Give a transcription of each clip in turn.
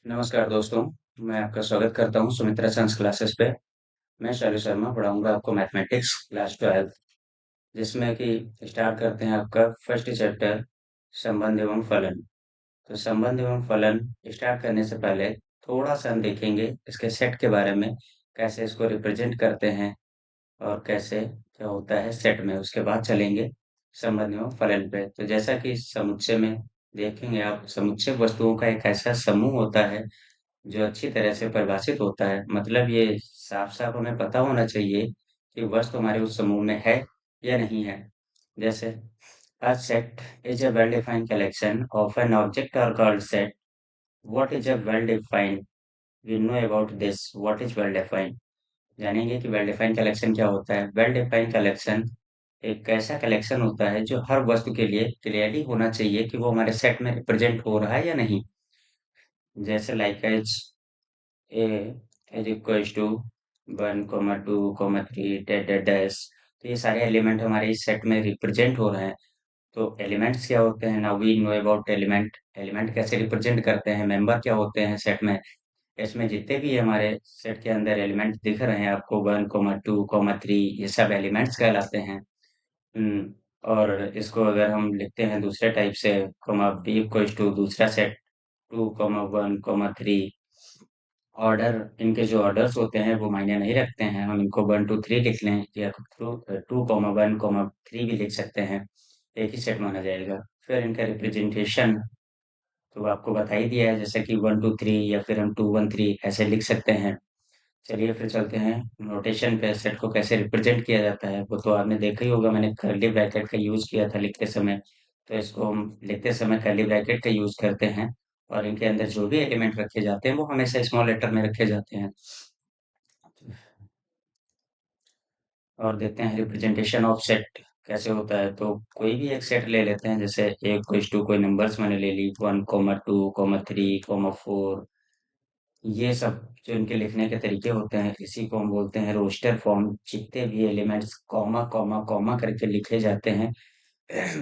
नमस्कार दोस्तों। मैं आपका स्वागत करता हूँ सुमित्रा साइंस क्लासेस पे। मैं शैलेश शर्मा पढ़ाऊंगा आपको मैथमेटिक्स क्लास 12, जिसमें कि स्टार्ट करते हैं आपका फर्स्ट चैप्टर, संबंध एवं फलन। तो संबंध एवं फलन स्टार्ट करने से पहले थोड़ा सा हम देखेंगे इसके सेट के बारे में, कैसे इसको रिप्रेजेंट करते हैं और कैसे क्या होता है सेट में। उसके बाद चलेंगे संबंध एवं फलन पे। तो जैसा कि समुच्चय में देखेंगे आप, समुच्चय वस्तुओं का एक ऐसा समूह होता है जो अच्छी तरह से परिभाषित होता है। मतलब ये साफ-साफ हमें पता होना चाहिए कि वस्तु हमारे उस समूह में है या नहीं है। जैसे a set is a well-defined collection of an object are called set. What is a well-defined? We know about this. What is well-defined? जानेंगे कि well-defined collection क्या होता है। well-defined collection एक ऐसा कलेक्शन होता है जो हर वस्तु के लिए क्लियरली होना चाहिए कि वो हमारे सेट में रिप्रेजेंट हो रहा है या नहीं। जैसे like as A is equals to 1, 2, 3 dash. तो ये सारे एलिमेंट हमारे इस सेट में रिप्रेजेंट हो रहे हैं। तो एलिमेंट्स क्या होते हैं? Now we know about element. Element कैसे रिप्रेजेंट करते हैं? मेंबर क्या होते हैं सेट में? इसमें जितने भी हमारे सेट के अंदर एलिमेंट दिख रहे हैं आपको, 1, 2, 3, ये सब एलिमेंट्स कहलाते हैं। और इसको अगर हम लिखते हैं दूसरे टाइप से, कॉमा बी इक्वल्स टू दूसरा सेट, 2, 1, 3। ऑर्डर, इनके जो ऑर्डर्स होते हैं वो मायने नहीं रखते हैं। हम इनको 1, 2, 3 लिख लें या 2, 1, 3 भी लिख सकते हैं, एक ही सेट माना जाएगा। फिर इनका रिप्रेजेंटेशन तो आपको बता ही दिया है, जैसे कि 1, 2, 3 या फिर हम 2, 1, 3 ऐसे लिख सकते हैं। चलिए फिर चलते हैं नोटेशन पे। सेट को कैसे रिप्रेजेंट किया जाता है वो तो आपने देखा ही होगा, मैंने कर्ली ब्रैकेट का यूज किया था लिखते समय। तो इसको हम लिखते समय कर्ली ब्रैकेट का यूज करते हैं, और इनके अंदर जो भी एलिमेंट रखे जाते हैं वो हमेशा स्मॉल लेटर में रखे जाते हैं। और देखते हैं रिप्रेजेंटेशन ऑफ सेट कैसे होता है। तो कोई भी एक सेट ले लेते हैं, जैसे एक कोई टू, कोई नंबर्स मैंने ले ली, 1, 2, 3, 4। ये सब जो इनके लिखने के तरीके होते हैं, इसी को हम बोलते हैं रोस्टर फॉर्म। जितने भी एलिमेंट्स कॉमा कॉमा कॉमा करके लिखे जाते हैं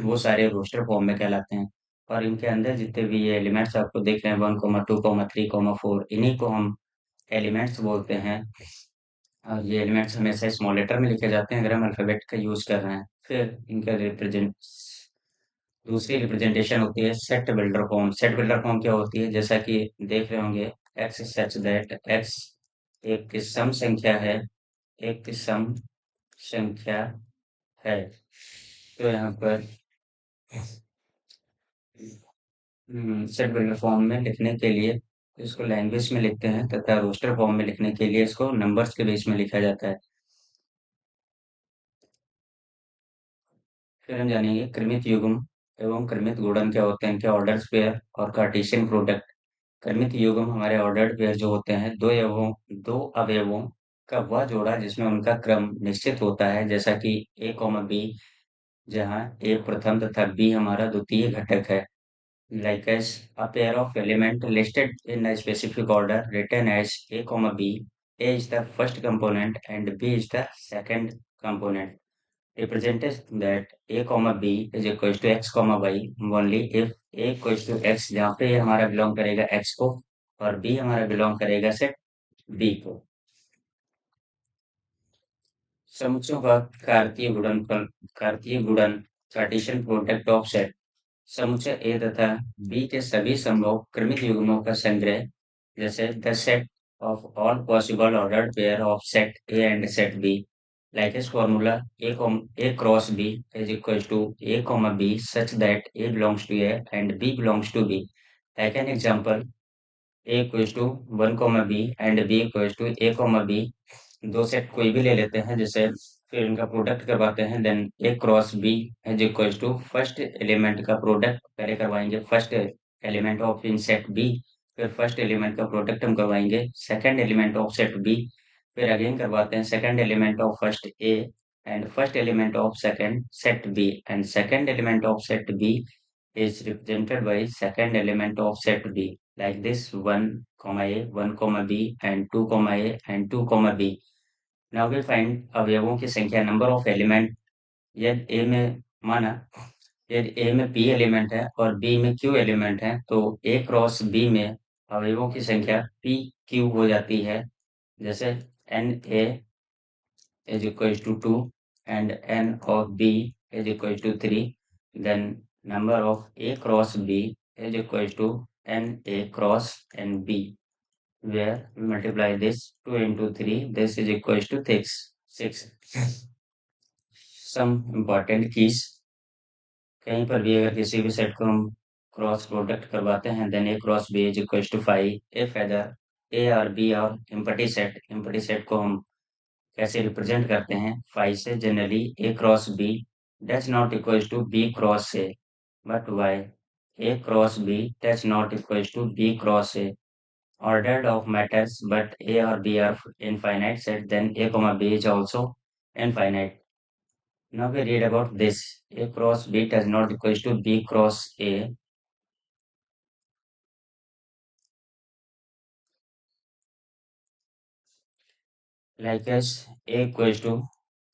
वो सारे रोस्टर फॉर्म में कहलाते हैं। और इनके अंदर जितने भी ये एलिमेंट्स आपको दिख रहे हैं, 1, 2, 3, 4, इन्हीं को हम एलिमेंट्स बोलते हैं। और ये एलिमेंट्स हमेशा स्मॉल लेटर में लिखे जाते हैं अगर हम अल्फाबेट का यूज कर रहे हैं। फिर इनका रिप्रेजेंट दूसरी रिप्रेजेंटेशन होती है set builder form. Set builder form क्या होती है? जैसा कि देख रहे होंगे, एक्स सच दैट एक्स एक सम संख्या है, एक सम संख्या है। तो यहाँ पर सेट बिल्डर फॉर्म में लिखने के लिए इसको लैंग्वेज में लिखते हैं, तथा रोस्टर फॉर्म में लिखने के लिए इसको नंबर्स के बेस में लिखा जाता है। फिर हम जानेंगे क्रमित युग्म एवं क्रमित गुणन क्या होते हैं, इनके ऑर्डर पेयर और कार्टेशियन प्रोडक्ट। क्रमित युग्म हमारे ऑर्डर्ड पेयर जो होते हैं, दो अवयवों का वह जोड़ा जिसमें उनका क्रम निश्चित होता है, जैसा कि ए कॉमा बी, जहाँ ए प्रथम तथा बी हमारा द्वितीय घटक है। Like as a pair of element listed in a specific order written as A, B. A is the first component and B is the second component. Represents that A, B is equals to X, Y only if A equals to X, जहाँ पे ये हमारा belong करेगा X को और B हमारा belong करेगा set B को। समुच्चयों का कार्तीय गुणन कार्टेशियन प्रोडक्ट ऑफ सेट। समुच्चय ए तथा बी के सभी संभव क्रमिक युग्मों का संग्रह, जैसे the set of all possible ordered pair of set A and set B. Like इस formula A cross B is equal to A comma B such that A belongs to A and B belongs to B. Like an example, A equals to 1, B and B equals to A comma B. दो set कोई भी ले लेते हैं, जैसे फिर इनका product करवाते हैं। Then A cross B is equals to first element का प्रोडक्ट पहले करवाएंगे, first element of in set B. फिर फर्स्ट एलिमेंट का प्रोडक्ट हम करवाएंगे second element of set B. फिर अगेन करवाते हैं second element of first A and first element of second set B, and second element of set B is represented by second element of set B, like this 1, A, 1, B and 2, A and 2, B. Now we find अवयवों की संख्या, number of element. यदि ए में माना यदि ए में P element है और बी में क्यू एलिमेंट है तो ए क्रॉस बी में अवयवों की संख्या पी क्यू हो जाती है। जैसे N A is equals to 2 and n of b is equals to 3, then number of a cross b is equals to n a cross n b, where we multiply this 2 into 3, this is equals to 6. 6. Some important keys, कहीं पर भी अगर किसी भी set को हम cross product करवाते हैं then A cross B is equals to 5 if other A और बी और एम्प्टी सेट को हम कैसे रिप्रेजेंट करते हैं 5 से generally A cross B does not equals to B cross A but why A cross B does not equals to B cross A ordered of matters but a or b are infinite set then a comma b is also infinite. Now we read about this. A cross b does not equals to b cross a. Like as a equals to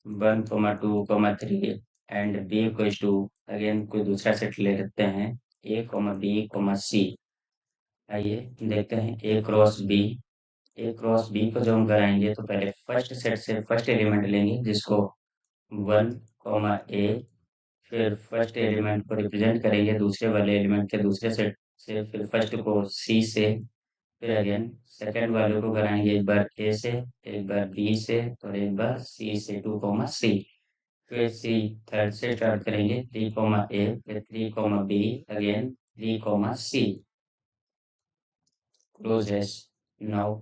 1, 2, 3 and b equals to again कोई दूसरा set ले लेते हैं a, b, c. आइए देखते हैं ए cross B. ए cross B को जो हम कराएंगे तो पहले फर्स्ट सेट से फर्स्ट एलिमेंट लेंगे जिसको 1, ए, फिर फर्स्ट एलिमेंट को रिप्रेजेंट करेंगे दूसरे वाले एलिमेंट के दूसरे सेट से, फिर फर्स्ट को सी से, फिर अगेन सेकेंड वाले को कराएंगे एक बार ए से, एक बार बी से और एक बार सी से 2, सी। फिर सी थर्ड से स्टार्ट करेंगे 3, ए, फिर 3, बी, अगेन 3, C. Close S. Now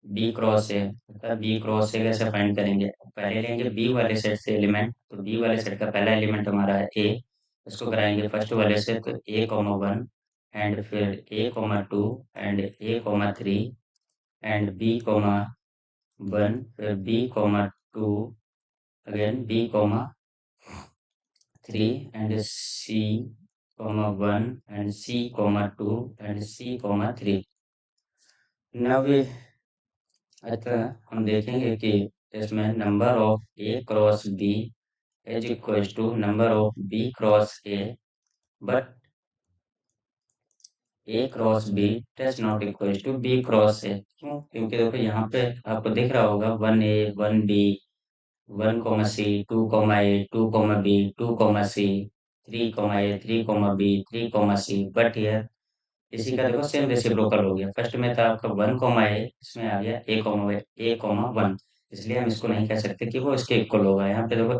B cross A, मतलब बी क्रॉस ए कैसे फाइंड करेंगे? पहले लेंगे बी वाले सेट से एलिमेंट, तो बी वाले सेट का पहला एलिमेंट हमारा है ए, इसको कराएंगे फर्स्ट वाले से तो a, 1 एंड फिर a, 2 and a, 3 and b, 1 फिर b, 2 again b, 3 and c, 1 and c, 2 and c, 3। Now we अतः हम देखेंगे कि इसमें number of A cross B is equal to number of B cross A, but A cross B does not equal to B cross A. क्यों? क्योंकि देखो यहाँ पे आपको दिख रहा होगा 1 A, 1 B, 1, C, 2, A, 2, B, 2, C, 3, A, 3, B, 3, C, but here इसी का देखो सेम रेसिप्रोकल हो गया। फर्स्ट में था आपका 1, ए, इसमें आ गया a, 1, इसलिए हम इसको नहीं कह सकते कि वो इसके इक्वल होगा। यहाँ पे देखो a,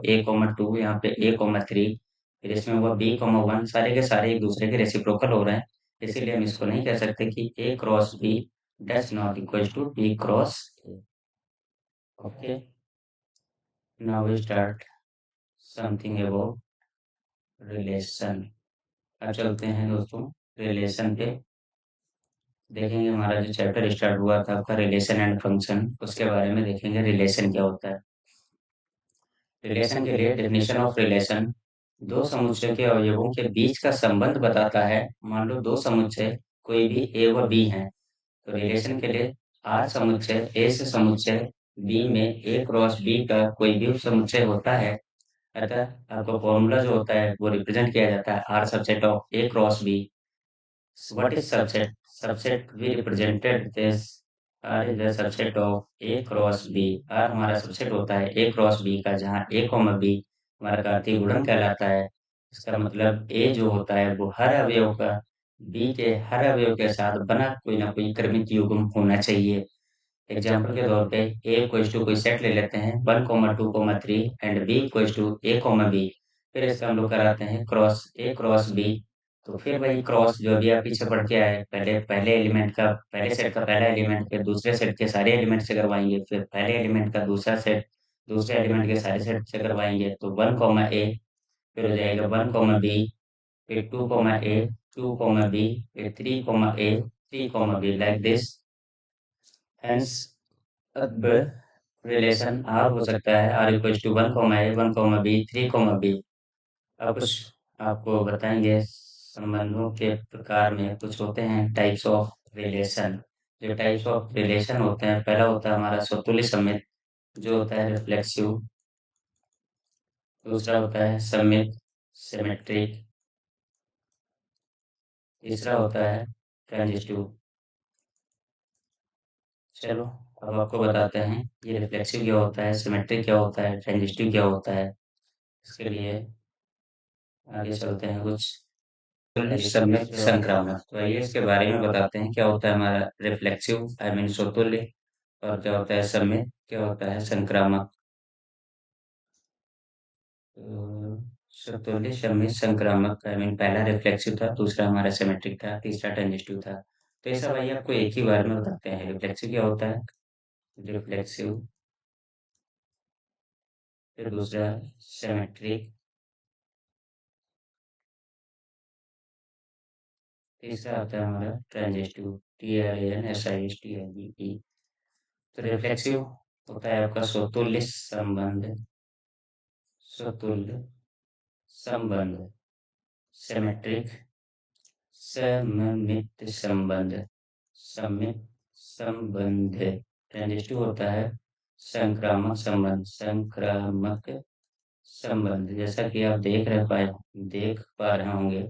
2, यहाँ पे a, 3, फिर इसमें हुआ b, 1, सारे के सारे एक दूसरे के रेसिप्रोकल हो रहे हैं, इसीलिए हम इसको नहीं कह सकते कि a cross b does not equal to b cross a। Okay, now we start something about relation. अब चलते हैं दोस्तों रिलेशन पे। देखेंगे हमारा जो चैप्टर स्टार्ट हुआ था आपका रिलेशन एंड फंक्शन, उसके बारे में देखेंगे रिलेशन क्या होता है। रिलेशन के लिए डेफिनेशन ऑफ रिलेशन दो समुच्चय के अवयवों के बीच का संबंध बताता है। मान लो दो समुच्चय कोई भी ए व बी हैं, तो रिलेशन के लिए आर समुच्चय ए से समुच्चय बी में ए क्रॉस बी का कोई भी उप समुच्चय होता है। अतः आपका फॉर्मूला जो होता है वो रिप्रेजेंट किया जाता है R subset of A cross B. What is subset? Subset we represented this R is the subset of A cross B। R हमारा सबसेट होता है A क्रॉस B का, जहाँ A, B हमारा कार्तीय गुणन कहलाता है। इसका मतलब A जो होता है वो हर अवयव का B के हर अवयव के साथ बना कोई ना कोई क्रमिक युग्म होना चाहिए। एग्जाम्पल के तौर पे A इक्वल्स टू कोई सेट ले लेते हैं 1, 2, 3 and B equals to A, B। फिर इसका हम लोग कराते हैं क्रॉस A क्रॉस B, तो फिर वही क्रॉस जो अभी आप पीछे पढ़ के आए, पहले पहले एलिमेंट का पहले सेट का पहला एलिमेंट फिर दूसरे सेट के सारे एलिमेंट से करवाएंगे, फिर पहले एलिमेंट का दूसरा सेट दूसरे एलिमेंट के सारे सेट से करवाएंगे, तो 1, ए, फिर हो जाएगा 1, बी, फिर 2, ए, 2, बी, फिर 3, A, 3, B, like this. Hence अब रिलेशन आर हो सकता है R equal to 1, A, 1, B, 3, B. अब कुछ आपको बताएंगे संबंधों के प्रकार में कुछ होते हैं टाइप्स ऑफ रिलेशन। जो टाइप्स ऑफ रिलेशन होते हैं, पहला होता है हमारा स्वतुल्य समित जो होता है रिफ्लेक्सिव, दूसरा होता है सममित सिमेट्रिक, तीसरा होता है ट्रांजिस्टिव। चलो अब आपको बताते हैं ये रिफ्लेक्सिव क्या होता है, सिमेट्रिक क्या होता है, ट्रांजिस्टिव क्या होता है। इसके लिए आगे चलते हैं कुछ। सममित संक्रामक, तो आइए इसके बारे में बताते हैं क्या होता है हमारा रिफ्लेक्सिव आई मीन समतुल्य, और क्या होता है सममित, क्या होता है संक्रामक। तो समतुल्य, सममित, संक्रामक आई मीन पहला रिफ्लेक्सिव था, दूसरा हमारा सिमेट्रिक था, तीसरा ट्रांजिस्टिव था। तो ये सब आइए आपको एक ही बार में बताते हैं। रिफ्लेक्सिव क्या होता है, रिफ्लेक्सिव, फिर दूसरा सिमेट्रिक, तीसरा आता है हमारा ट्रांजिस्टिव, TRANSISTIV। तो रिफ्लेक्सिव होता है आपका स्वतुल्य संबंध, स्वतुल्य संबंध, सिमेट्रिक, सममित संबंध, सममित संबंध। ट्रांजिस्टिव होता है संक्रामक संबंध, संक्रामक संबंध। जैसा कि आप देख पा रहे होंगे,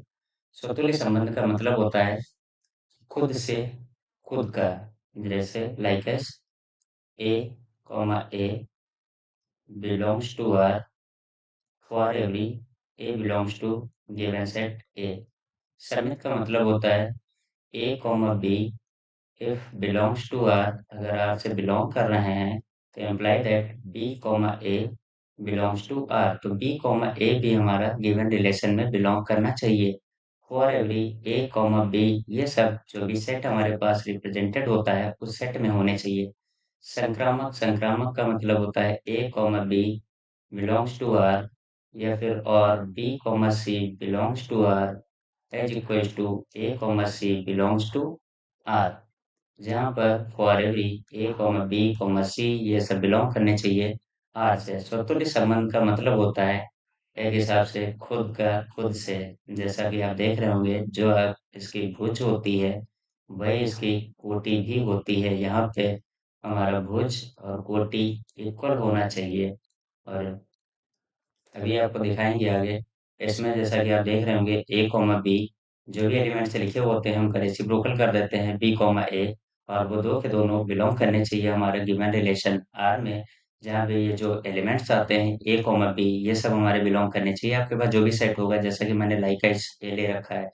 स्वतुल्य संबंध का मतलब होता है खुद से खुद का। जैसे like as A comma A belongs to R for every A belongs to given set A. समित का मतलब होता है A comma B if belongs to R, अगर आर से बिलोंग कर रहे हैं तो imply that B comma A belongs to R, तो बी कॉमा ए भी हमारा गिवन रिलेशन में बिलोंग करना चाहिए। For every A comma B, ये सब जो भी सेट हमारे पास रिप्रेजेंटेड होता है उस सेट में होने चाहिए। संक्रामक, संक्रामक का मतलब होता है A comma B belongs to R, या फिर और B comma C belongs to R as equals to A comma C belongs to R, जहाँ पर for every A comma B comma C ये सब बिलोंग करने चाहिए आर से। स्वतुल्य संबंध का मतलब होता है एक हिसाब से खुद का खुद से। जैसा कि आप देख रहे होंगे, जो आप इसकी भुज होती है वही इसकी कोटि भी होती है। यहाँ पे हमारा भुज और कोटि इक्वल होना चाहिए। और अभी आपको दिखाएंगे आगे। इसमें जैसा कि आप देख रहे होंगे ए कॉमा बी, जो भी एलिमेंट से लिखे होते हैं उनका रेसिप्रोकल कर देते हैं बी कॉमा ए, और वो दो के दोनों बिलोंग करने चाहिए हमारे गिवन रिलेशन आर में। जहाँ पे ये जो एलिमेंट्स आते हैं ए कॉमा बी, ये सब हमारे बिलोंग करने चाहिए। आपके पास जो भी सेट होगा, जैसा कि मैंने लाइक का ए ले रखा है।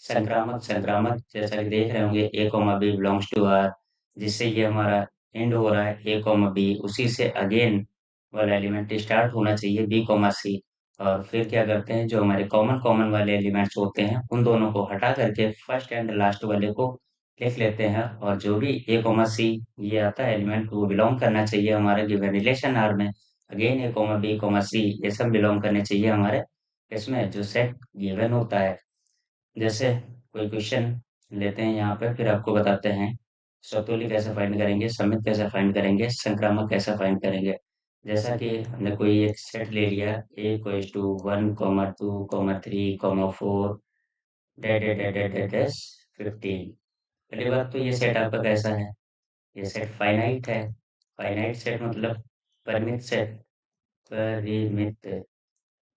संक्रामक, संक्रामक जैसा कि देख रहे होंगे A comma B belongs to R, जिससे ये हमारा एंड हो रहा है ए कॉमा बी, उसी से अगेन वाला एलिमेंट स्टार्ट होना चाहिए बी कॉमा सी। और फिर क्या करते हैं, जो हमारे कॉमन कॉमन वाले एलिमेंट्स होते हैं उन दोनों को हटा करके फर्स्ट एंड लास्ट वाले को लिख लेते हैं, और जो भी ए कॉमा सी ये आता है एलिमेंट, वो बिलोंग करना चाहिए हमारे गिवन रिलेशन आर में। अगेन ए कॉमा बी कॉमा सी ये सब बिलोंग करने चाहिए हमारे इसमें जो सेट गिवन होता है। जैसे कोई क्वेश्चन लेते हैं यहाँ पे, फिर आपको बताते हैं स्वतुल्य कैसे फाइंड करेंगे, समित कैसे फाइंड करेंगे, संक्रामक कैसे फाइंड करेंगे। जैसा कि हमने कोई एक सेट ले लिया A equals to 1, 2, 3, 4 dot dot dot dot dot dot 15। पहली बात तो ये सेट आपका कैसा है, ये सेट फाइनाइट है। फाइनाइट सेट मतलब परिमित सेट, परिमित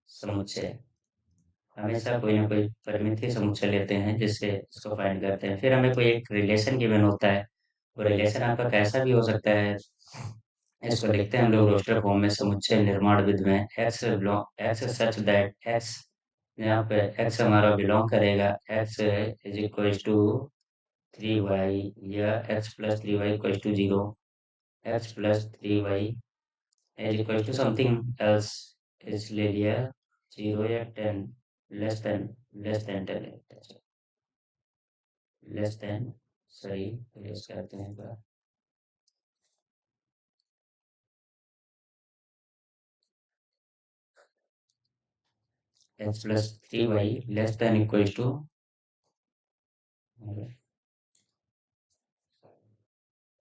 समुच्चय। हमेशा कोई ना कोई परिमित ही समुच्चय लेते हैं जिससे इसको फाइंड करते हैं। फिर हमें कोई एक रिलेशन गिवन होता है, वो रिलेशन आपका कैसा भी हो सकता है। इसको लिखते हैं हम लोग रोस्टर फॉर्म में, समुच्चय निर्माण विधि में। एक्स सच दैट एक्स, यहाँ पे एक्स हमारा बिलोंग करेगा, x is equal to 3y, या X plus 3y equal to 0, X plus 3y is equal to something else, इस ले लिया 0 या 10, लेस देन 10, लेस देन, सही लेस करते हैं एक बार। X plus 3y less than equal to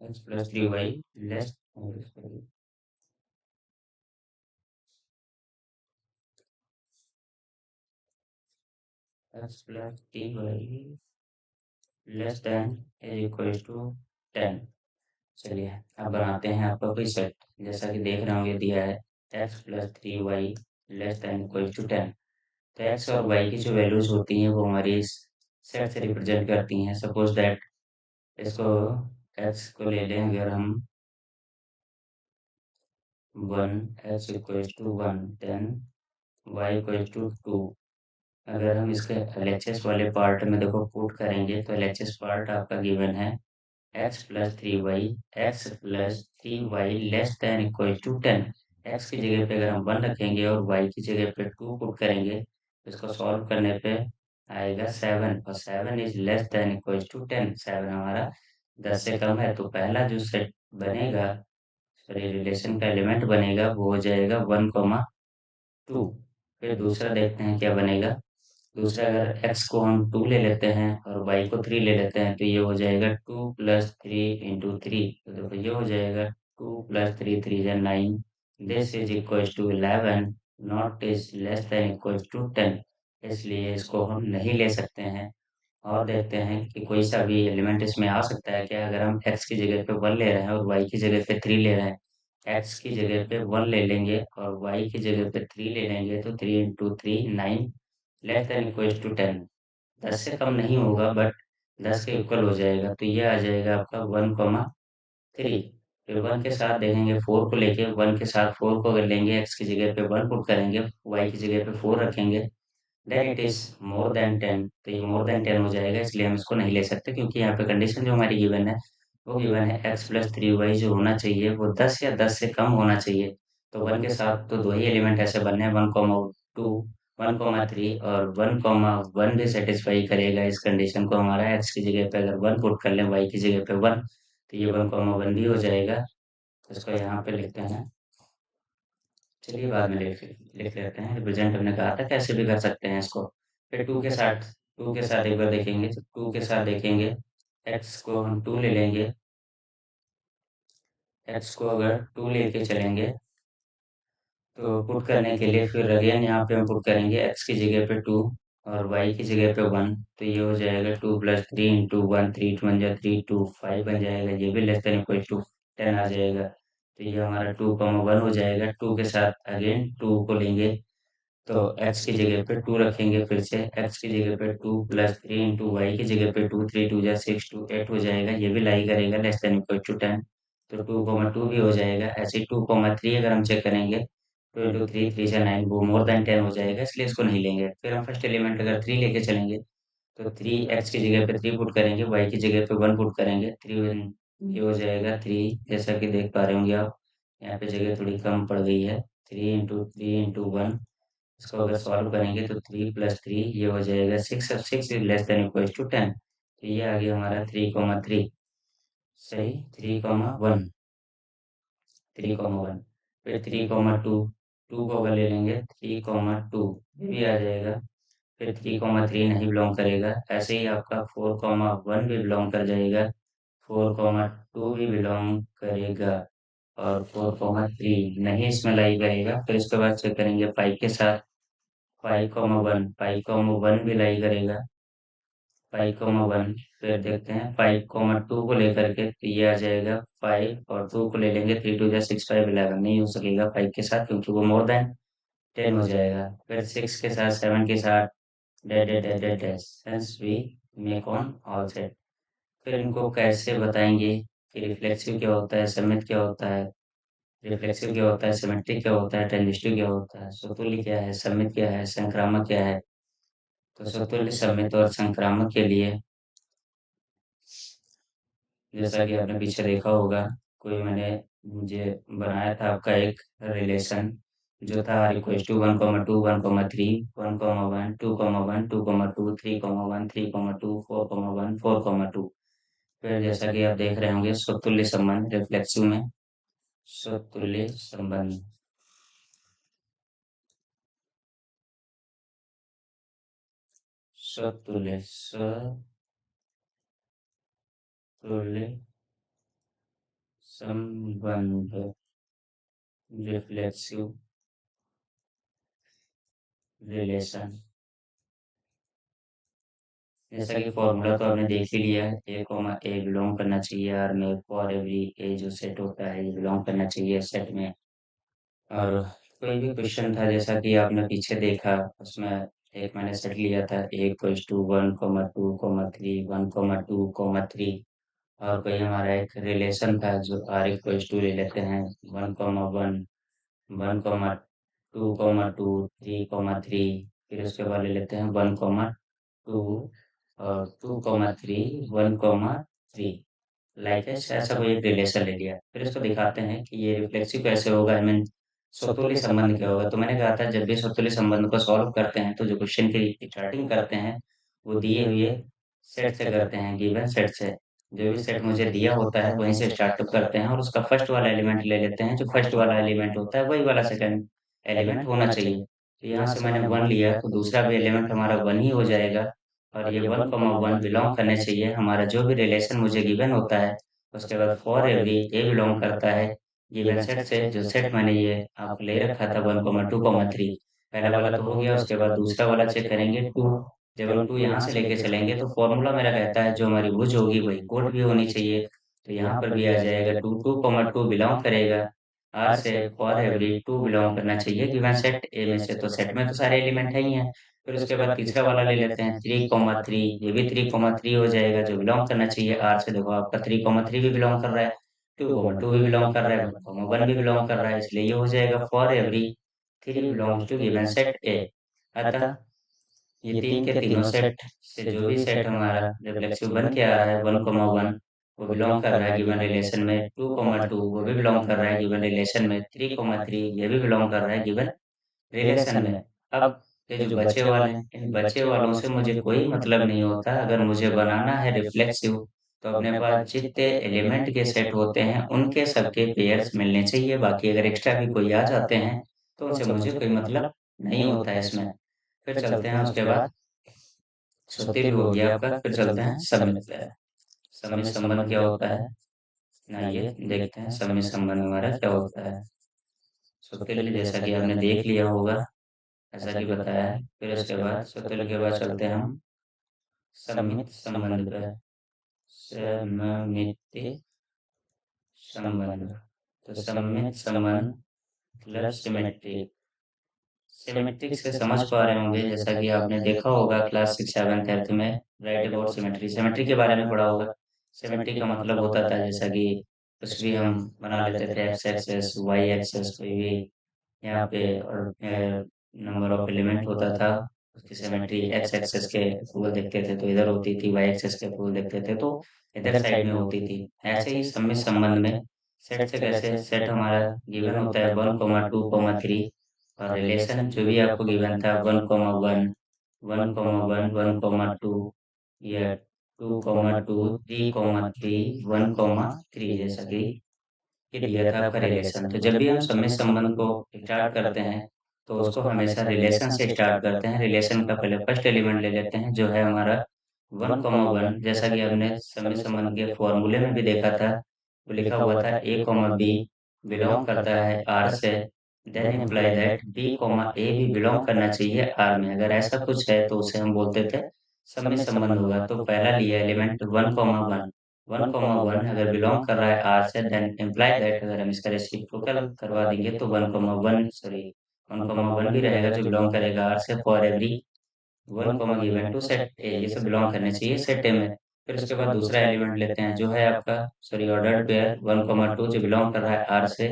X plus 3y less, X plus 3y less than is equal to 10। चलिए अब बनाते हैं आपका कोई सेट। जैसा कि देख रहे होंगे दिया है x plus 3y less than equal to 10। तो एक्स और वाई की जो वैल्यूज होती हैं वो हमारी सेट से रिप्रेजेंट करती हैं। सपोज दैट इसको एक्स को ले लें अगर हम 1, x equals to 1, then y equals to 2। अगर हम इसके एलएचएस वाले पार्ट में देखो पुट करेंगे तो एलएचएस पार्ट आपका गिवन है x plus three y, x plus three y less than equal to 10। एक्स की जगह पे अगर हम 1 रखेंगे और वाई की जगह पे 2 पुट करेंगे तो इसको सॉल्व करने पे आएगा 7, और 7 is less than equal to 10। 7 हमारा 10 से कम है, तो पहला जो सेट बनेगा, सॉरी रिलेशन का एलिमेंट बनेगा, वो हो जाएगा 1, 2। फिर दूसरा देखते हैं क्या बनेगा। दूसरा अगर x को हम 2 ले लेते हैं और y को 3 ले लेते हैं तो ये हो जाएगा 2 प्लस 3 इंटू 3। तो देखो ये हो जाएगा 2 plus 3 3 9। This is equal to 11, not is less than equal to 10। इसलिए इसको हम नहीं ले सकते हैं। और देखते हैं कि कोई सा भी एलिमेंट इसमें आ सकता है क्या। अगर हम x की जगह पे 1 ले रहे हैं और y की जगह पे 3 ले रहे हैं, x की जगह पे 1 ले लेंगे और y की जगह पे 3 ले लेंगे तो 3 into 3 9, less than equal to 10। 10 से कम नहीं होगा बट 10 के इक्वल हो जाएगा, तो ये आ जाएगा आपका 1, 3। फिर 1 के साथ देखेंगे 4 को लेके, 1 के साथ 4 को अगर लेंगे, x की जगह पे 1 पुट करेंगे, y की जगह पे 4 रखेंगे, then it is more than 10। तो ये मोर देन 10 हो जाएगा, इसलिए हम इसको नहीं ले सकते क्योंकि यहाँ पे कंडीशन जो हमारी गिवन है वो गिवन है एक्स प्लस थ्री वाई जो होना चाहिए वो 10 या 10 से कम होना चाहिए। तो 1 के साथ तो दो ही एलिमेंट ऐसे बनने हैं, 1, 2, 1, 3, और 1, 1 भी सेटिस्फाई करेगा इस कंडीशन को। हमारा एक्स की जगह पे अगर 1 पुट कर लें, वाई की जगह पे 1, तो ये 1, 1 भी हो जाएगा। इसको यहाँ पे लिखते हैं। चलिए बाद में लिख लेते हैं। रिप्रेजेंट हमने कहा था कैसे भी कर सकते हैं इसको। फिर टू के साथ एक बार देखेंगे, तो टू के साथ देखेंगे एक्स को हम 2 ले लेंगे। एक्स को अगर 2 लेके चलेंगे तो पुट करने के लिए फिर अगेन यहाँ पे हम पुट करेंगे एक्स की जगह पे 2 और वाई की जगह पे 1। तो ये हो जाएगा 2 प्लस 3 इंटू 1, 3 2 1 जा 3 2 5 बन जाएगा। ये भी लेस देन इक्वल टू 10 आ जाएगा। तो ये हमारा 2, 1 हो जाएगा। 2 के साथ अगेन 2 को लेंगे तो x की जगह पे 2 रखेंगे। फिर से x की जगह पे 2 प्लस 3 इंटू वाई की जगह पे 2, 3 2 जा 6, 2 8 हो जाएगा। ये भी लाई करेगा लेस देन इक्वल टू 10। तो 2, 2 भी हो जाएगा। ऐसे ही 2, 3 अगर हम चेक करेंगे, 2 इंटू 3 3 जा 9, वो मोर देन 10 हो जाएगा, इसलिए इसको नहीं लेंगे। फिर हम फर्स्ट एलिमेंट अगर 3 लेके चलेंगे तो 3 x की जगह पे 3 पुट करेंगे, y की जगह पे 1 पुट करेंगे। 3 ये हो जाएगा 3, जैसा कि देख पा रहे होंगे आप, यहाँ पे जगह थोड़ी कम पड़ गई है। 3 इंटू 1, इसको अगर सॉल्व करेंगे तो 3 प्लस 3 ये हो जाएगा 6, और 6 is less than equal to 10। तो ये आ गया हमारा 3, 3। सही, 3, 1, 3, 1। फिर 3, 2, 2 को अगर ले लेंगे, 3, 2 ये भी आ जाएगा। फिर 3, 3 नहीं बिलोंग करेगा। ऐसे ही आपका 4, 1 भी बिलोंग कर जाएगा, 4, 2 भी बिलोंग करेगा, और 4, 3 नहीं इसमें लाई करेगा। फिर इसके बाद चेक करेंगे 5 के साथ। 5, 1 भी लाई करेगा, 5, 1। फिर देखते हैं 5, 2 को लेकर के, तो ये आ जाएगा 5 और 2 को ले लेंगे, 3 2 जा 6 5 11 नहीं हो सकेगा 5 के साथ क्योंकि वो मोर देन 10 हो जाएगा। फिर 6 के साथ, 7 के साथ, dead dead dead dead dead, hence we make on all set. फिर इनको कैसे बताएंगे कि रिफ्लेक्सिव क्या होता है, समित क्या होता है, रिफ्लेक्सिव क्या होता है, सिमेट्रिक क्या होता है, ट्रांजिस्टिव क्या होता है, समतुल्य क्या है, समित क्या है, संक्रामक क्या है। तो समतुल्य, समित और संक्रामक के लिए जैसा कि आपने पीछे देखा होगा, कोई मैंने मुझे बनाया था आपका एक रिलेशन जो था r = 1, 2, 1, 3, 1, 1, 2, 1, 2, 2, 3, 1, 3, 2, 4, 1, 4, 2। फिर जैसा कि आप देख रहे होंगे स्वतुल्य संबंध रिफ्लेक्सिव में, स्वतुल्य संबंध, स्वतुल्य संबंध, रिफ्लेक्सिव रिलेशन। जैसा कि फॉर्मूला तो आपने देख ही लिया है, A, बिलोंग करना चाहिए आर में, फॉर एवरी ए जो सेट होता है ये बिलोंग करना चाहिए सेट में। और कोई भी क्वेश्चन था जैसा कि आपने पीछे देखा, उसमें एक मैंने सेट लिया था ए इक्वल्स टू 1,2,3 1,2,3। और कोई हमारा एक रिलेशन था जो आर इक्वल्स टू ले लेते हैं 1,1 1,2,2 3,3। फिर उसके बाद ले लेते हैं 1,2 और 2,3 1,3। लाइक ऐसा कोई एक रिलेशन ले लिया, फिर इसको दिखाते हैं कि ये रिफ्लेक्सिव कैसे होगा, आई मीन स्वतुल्य संबंध क्या होगा। तो मैंने कहा था जब भी स्वतुल्य संबंध को सॉल्व करते हैं तो जो क्वेश्चन की स्टार्टिंग करते हैं वो दिए हुए सेट से करते हैं, गिवन सेट से। जो भी सेट मुझे दिया होता है वहीं से स्टार्टअप करते हैं और उसका फर्स्ट वाला एलिमेंट ले लेते हैं। जो फर्स्ट वाला एलिमेंट होता है वही वाला सेकंड एलिमेंट होना चाहिए। तो यहाँ से मैंने वन लिया तो दूसरा भी एलिमेंट हमारा वन ही हो जाएगा। और ये 1,1 बिलोंग करने चाहिए हमारा जो भी रिलेशन मुझे गिवन होता है। उसके बाद फॉर एवरी ए बिलोंग करता है गिवन सेट से। जो सेट मैंने ये आपको ले रखा था 1,2,3। पहला वाला तो हो गया, उसके बाद दूसरा वाला चेक करेंगे टू। जब हम टू यहाँ से लेके चलेंगे तो फॉर्मूला मेरा कहता है जो हमारी भुज होगी वही कोट भी होनी चाहिए। तो यहाँ पर भी आ जाएगा टू 2,2 बिलोंग करेगा आर से। फॉर एवरी टू बिलोंग करना चाहिए गिवन सेट ए में से। तो सेट में तो सारे एलिमेंट है ही हैं। फिर उसके बाद तीसरा वाला ले लेते हैं 3,3। ये भी 3,3 हो जाएगा जो बिलोंग करना चाहिए आर से। देखो आपका 3,3 भी बिलोंग कर रहा है, 2,2 भी बिलोंग कर रहा है, 1,1 भी बिलोंग कर रहा है, इसलिए ये हो जाएगा for every three belongs to given set A. अतः ये तीन के तीनों सेट से जो भी सेट हमारा रिफ्लेक्सिव बन के आ रहा है 1,1 वो बिलोंग कर रहा है गिवन रिलेशन में, 2,2 वो भी बिलोंग कर रहा है गिवन रिलेशन में, 3,3 ये भी बिलोंग कर रहा है गिवन रिलेशन में। अब ये जो बचे वाले हैं इन बचे वालों से मुझे कोई मतलब नहीं होता। अगर मुझे बनाना है रिफ्लेक्सिव तो अपने पास जितने एलिमेंट के सेट होते हैं उनके सबके पेयर्स मिलने चाहिए। बाकी अगर एक्स्ट्रा भी कोई आ जाते हैं तो उनसे मुझे कोई मतलब नहीं होता है इसमें। फिर चलते हैं उसके बाद श्रुति भी हो गया आपका। फिर चलते हैं सम्मित पे। सम्मित संबंध क्या होता है ना, ये देखते हैं सम्मित संबंध हमारा क्या होता है। श्रुति जैसा कि आपने देख लिया होगा, ऐसा कि बताया है। फिर उसके बाद श्रुति के बाद चलते हैं हम सम्मित संबंध पे। सम्मित संबंध, तो सम्मित संबंध मतलब सिमेट्रिक। सिमेट्रिक से समझ पा रहे होंगे जैसा कि आपने देखा होगा क्लास 6 7 में राइट अबाउट सिमेट्री, सिमेट्री के बारे में पढ़ा होगा। सिमेट्री का मतलब होता था जैसा कि कुछ भी हम बना लेते थे, एक्स एक्सेस वाई एक्सेस कोई भी यहाँ पे, और नंबर ऑफ एलिमेंट होता था। उसकी सिमेट्री एक्स एक्सेस के अप्रूवल देखते थे तो इधर होती थी, वाई एक्सेस के अप्रूवल देखते थे तो इधर साइड में होती थी। ऐसे ही सममित संबंध में सेट से कैसे, सेट हमारा गिवन होता है 1,2,3 और रिलेशन जो भी आपको गिवन था 1,1 1,1 1,2 या 2,2 3,3 1,3 जैसा कि ये दिया था आपका रिलेशन। तो जब भी हम सम्मित संबंध को स्टार्ट करते हैं तो उसको हमेशा रिलेशन से स्टार्ट करते हैं। रिलेशन का पहले फर्स्ट एलिमेंट ले लेते हैं जो है हमारा 1,1। जैसा कि आपने सम्मित संबंध के फॉर्मूले में भी देखा था, वो लिखा हुआ था ए कॉमा बी बिलोंग करता है आर से, then imply that B comma A भी बिलोंग करना चाहिए आर में। अगर ऐसा कुछ है तो उसे हम बोलते थे सम्मित संबंध होगा। तो पहला लिया एलिमेंट 1,1, 1,1 अगर बिलोंग कर रहा है आर से देन इम्प्लाई दैट, अगर हम इसका रेसिप्रोकल करवा देंगे तो 1,1 सॉरी 1,1 भी रहेगा जो बिलोंग करेगा आर से for every 1 comma given to set A. ये सब बिलोंग करने चाहिए सेट ए में। फिर उसके बाद दूसरा एलिमेंट लेते हैं जो है आपका सॉरी ऑर्डर्ड पेयर 1,2 जो बिलोंग कर रहा है आर से,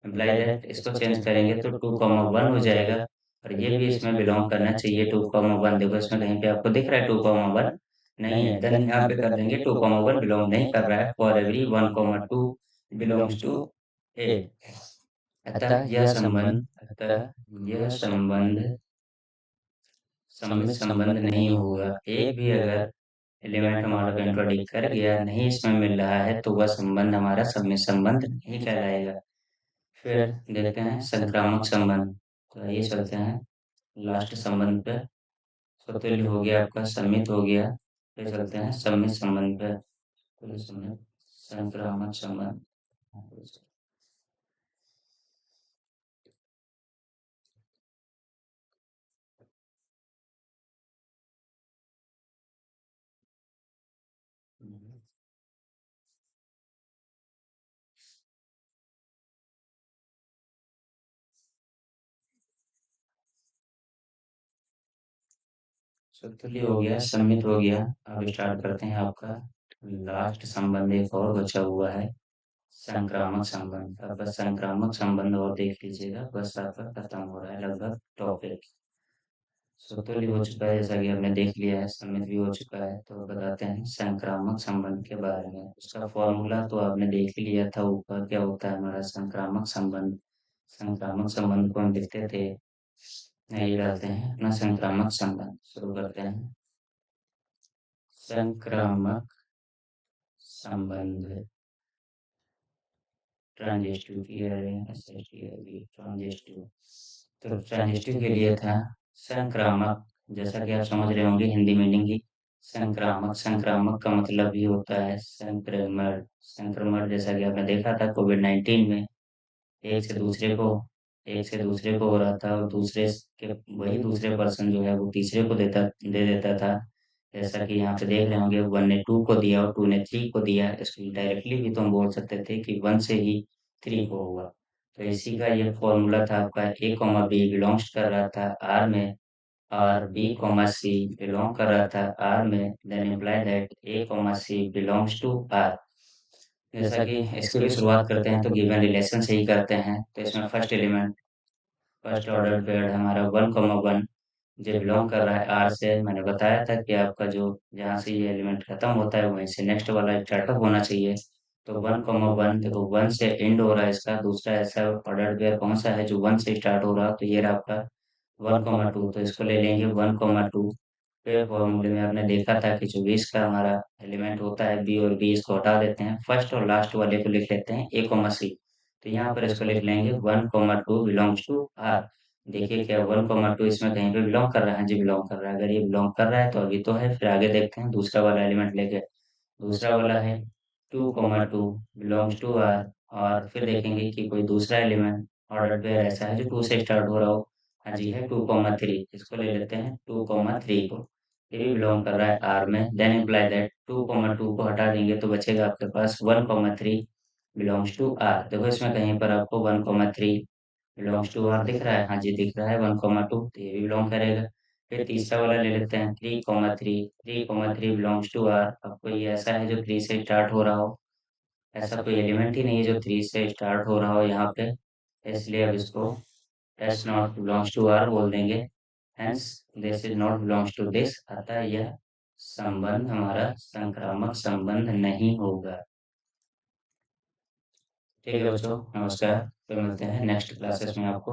इम्प्लाई दैट इसको चेंज करेंगे तो 2,1 हो जाएगा और ये भी इसमें बिलोंग करना चाहिए 2,1। देखो इसमें कहीं पे आपको दिख रहा है 2,1 नहीं है, देन यहाँ पे कर देंगे 2,1 बिलोंग नहीं कर रहा है फॉर एवरी 1,2 बिलोंग्स टू ए। अतः यह संबंध सम्मित संबंध नहीं होगा। एक भी अगर एलिमेंट हमारा कंट्राडिक्ट कर गया, नहीं इसमें मिल रहा है, तो वह संबंध हमारा सम्मित संबंध नहीं कहलाएगा। फिर देखते हैं संक्रामक संबंध। तो आइए चलते हैं लास्ट संबंध पे। स्वतुल्य हो गया आपका, सम्मित हो गया, फिर चलते हैं सम्मित संबंध पे। तो सम्मित संक्रामक संबंध। सुतुली हो गया, सम्मित हो गया। अब स्टार्ट करते हैं आपका लास्ट संबंध, एक और बचा हुआ है संक्रामक संबंध। अब बस संक्रामक संबंध और देख लीजिएगा, बस आपका खत्म हो रहा है लगभग टॉपिक। सुतुली हो चुका है जैसा कि हमने देख लिया है, सम्मित भी हो चुका है। तो बताते हैं संक्रामक संबंध के बारे में। उसका फॉर्मूला तो आपने देख ही लिया था ऊपर, क्या होता है हमारा संक्रामक संबंध। संक्रामक संबंध को हम लिखते थे, ये डालते हैं अपना संक्रामक संबंध। शुरू करते हैं। संक्रामक संबंध ट्रांजिस्टिव की ट्रांजिस्टिव। तो ट्रांजिस्टिव के लिए था संक्रामक, जैसा कि आप समझ रहे होंगे हिंदी मीनिंग ही। संक्रामक, संक्रामक का मतलब ही होता है संक्रमण। संक्रमण जैसा कि आपने देखा था कोविड-19 में, एक से दूसरे को एक से दूसरे को हो रहा था, और दूसरे के वही दूसरे पर्सन जो है वो तीसरे को दे देता था। जैसा कि यहाँ पे देख रहे होंगे, वन ने टू को दिया और टू ने थ्री को दिया। इसको डायरेक्टली भी तो हम बोल सकते थे कि वन से ही थ्री को हुआ। तो इसी का ये फॉर्मूला था आपका, ए कॉमा बी बिलोंग्स कर रहा था आर में, और बी कॉमा सी बिलोंग कर रहा था आर में, then imply that A comma C belongs to R. जैसा कि इसकी भी शुरुआत करते हैं तो गिवन रिलेशन से ही करते हैं। तो इसमें first element, first order pair हमारा वन कॉमा वन, जो बिलोंग कर रहा है आर से। मैंने बताया था कि आपका जो जहाँ से ये एलिमेंट खत्म होता है वहीं से नेक्स्ट वाला स्टार्टअप होना चाहिए। तो वन कॉमा वन, देखो वन से एंड हो रहा है इसका। दूसरा ऐसा ऑर्डर पेयर कौन सा है जो वन से स्टार्ट हो रहा है, तो ये रहा आपका वन कॉमा टू। तो इसको ले लेंगे वन कॉमा टू। फिर फॉर्मूले में आपने देखा था कि जो बीस का हमारा एलिमेंट होता है बी, और बी इसको हटा देते हैं, फर्स्ट और लास्ट वाले को लिख लेते हैं ए कॉमा सी। तो यहाँ पर इसको लिख लेंगे one comma two belongs to R. देखिए क्या वन कॉमा टू इसमें कहीं पे बिलोंग कर रहा है? जी बिलोंग कर रहा है। अगर ये बिलोंग कर रहा है तो अभी तो है, फिर आगे देखते हैं दूसरा वाला एलिमेंट लेके। दूसरा वाला है two comma two belongs to R, और फिर देखेंगे कि कोई दूसरा एलिमेंट ऑर्डर पेयर ऐसा है जो टू से स्टार्ट हो रहा हो। हाँ जी, है टू कॉमा थ्री। इसको ले लेते हैं टू कॉमा थ्री को, ये भी बिलोंग कर रहा है आर में। Then imply that two comma two को हटा देंगे तो बचेगा आपके पास one comma three belongs to R. देखो इसमें कहीं पर आपको one comma three belongs to R दिख रहा है? हाँ जी दिख रहा है, वन कॉमा टू, तो ये भी बिलोंग करेगा। फिर तीसरा वाला ले लेते हैं three comma three, three comma three belongs to R. अब कोई ऐसा है जो थ्री से स्टार्ट हो रहा हो? ऐसा कोई एलिमेंट ही नहीं है जो थ्री से स्टार्ट हो रहा हो यहाँ पे, इसलिए अब इसको as not belongs to R बोल देंगे। Hence this is not belongs to this, अतः यह संबंध हमारा संक्रामक संबंध नहीं होगा। ठीक है बच्चों, नमस्कार। फिर मिलते हैं नेक्स्ट क्लासेस में आपको